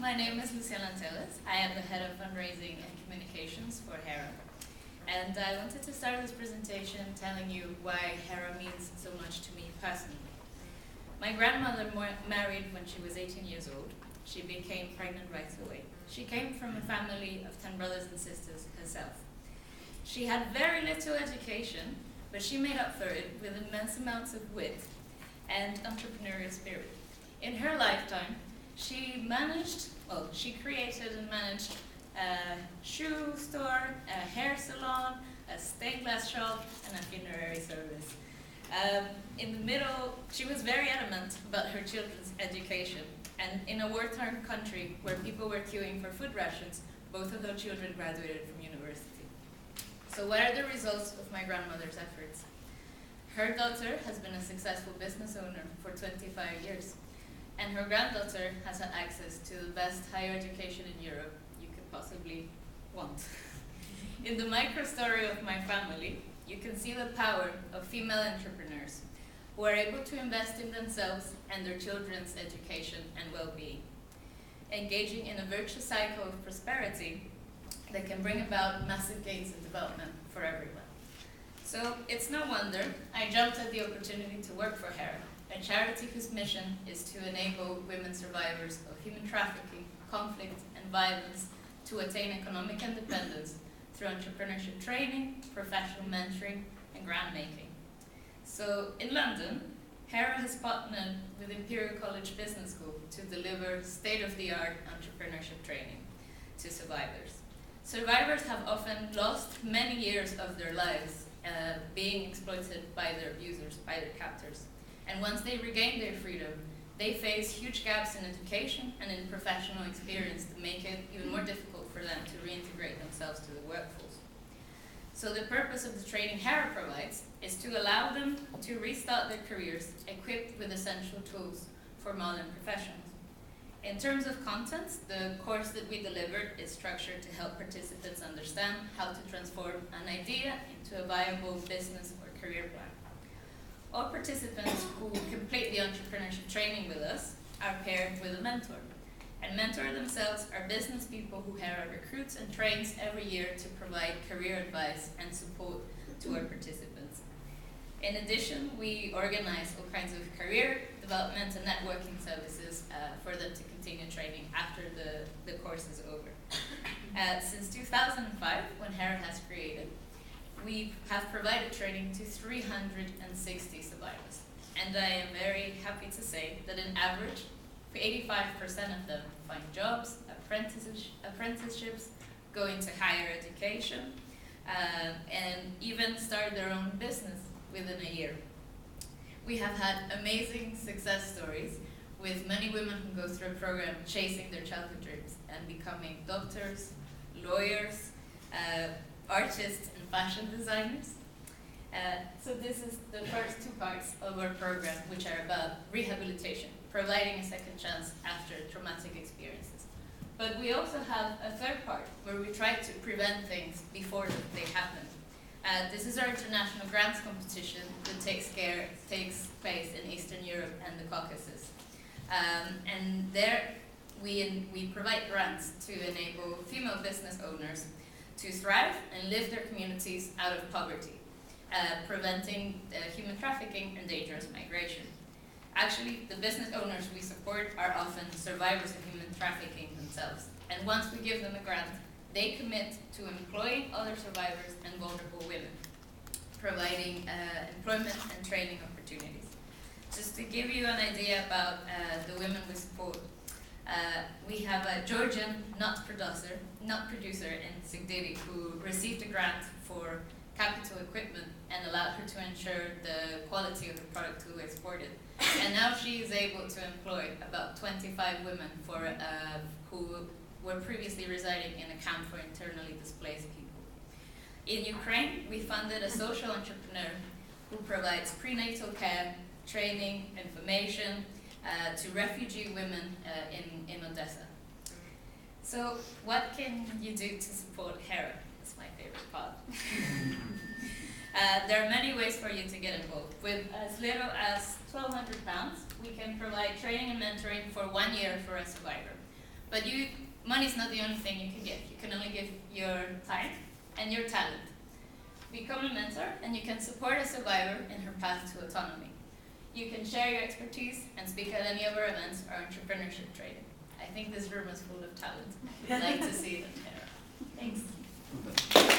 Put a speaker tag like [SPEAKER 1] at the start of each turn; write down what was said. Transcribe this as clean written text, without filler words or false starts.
[SPEAKER 1] My name is Luciana. I am the head of fundraising and communications for Hera. And I wanted to start this presentation telling you why Hera means so much to me personally. My grandmother married when she was 18 years old. She became pregnant right away. She came from a family of 10 brothers and sisters herself. She had very little education, but she made up for it with immense amounts of wit and entrepreneurial spirit. In her lifetime, she created and managed a shoe store, a hair salon, a stained glass shop, and a funerary service. In the middle, she was very adamant about her children's education. And in a war-torn country where people were queuing for food rations, both of their children graduated from university. So what are the results of my grandmother's efforts? Her daughter has been a successful business owner for 25 years. And her granddaughter has had access to the best higher education in Europe you could possibly want. In the micro story of my family, you can see the power of female entrepreneurs who are able to invest in themselves and their children's education and well-being, engaging in a virtuous cycle of prosperity that can bring about massive gains in development for everyone. So it's no wonder I jumped at the opportunity to work for Hera, a charity whose mission is to enable women survivors of human trafficking, conflict, and violence to attain economic independence through entrepreneurship training, professional mentoring, and grant making. So in London, Hera has partnered with Imperial College Business School to deliver state-of-the-art entrepreneurship training to survivors. Survivors have often lost many years of their lives being exploited by their abusers, by their captors. And once they regain their freedom, they face huge gaps in education and in professional experience that make it even more difficult for them to reintegrate themselves to the workforce. So the purpose of the training Hera provides is to allow them to restart their careers equipped with essential tools for modern professionals. In terms of content, the course that we delivered is structured to help participants understand how to transform an idea into a viable business or career plan. All participants who complete the entrepreneurship training with us are paired with a mentor. And mentors themselves are business people who Hera recruits and trains every year to provide career advice and support to our participants. In addition, we organize all kinds of career development and networking services for them to continue training after the course is over. Since 2005, when Hera has created, we have provided training to 360 survivors. And I am very happy to say that in average, 85% of them find jobs, apprenticeships, go into higher education, and even start their own business within a year. We have had amazing success stories with many women who go through a program chasing their childhood dreams and becoming doctors, lawyers, artists, and fashion designers. So this is the first two parts of our program, which are about rehabilitation, providing a second chance after traumatic experiences. But we also have a third part where we try to prevent things before they happen. This is our international grants competition that takes place in Eastern Europe and the Caucasus. And there we provide grants to enable female business owners to thrive and lift their communities out of poverty, preventing human trafficking and dangerous migration. Actually, the business owners we support are often survivors of human trafficking themselves. And once we give them a grant, they commit to employing other survivors and vulnerable women, providing employment and training opportunities. Just to give you an idea about the women we support, we have a Georgian nut producer in Sigdiri who received a grant for capital equipment and allowed her to ensure the quality of the product to export it. And now she is able to employ about 25 women who were previously residing in a camp for internally displaced people. In Ukraine, we funded a social entrepreneur who provides prenatal care, training, information to refugee women in Odessa. So what can you do to support Hera? That's my favorite part. There are many ways for you to get involved. With as little as £1,200, we can provide training and mentoring for 1 year for a survivor. But money is not the only thing you can give. You can only give your time and your talent. Become a mentor, and you can support a survivor in her path to autonomy. You can share your expertise and speak at any of our events or entrepreneurship training. I think this room is full of talent. I'd like to see it in Hera. Thanks.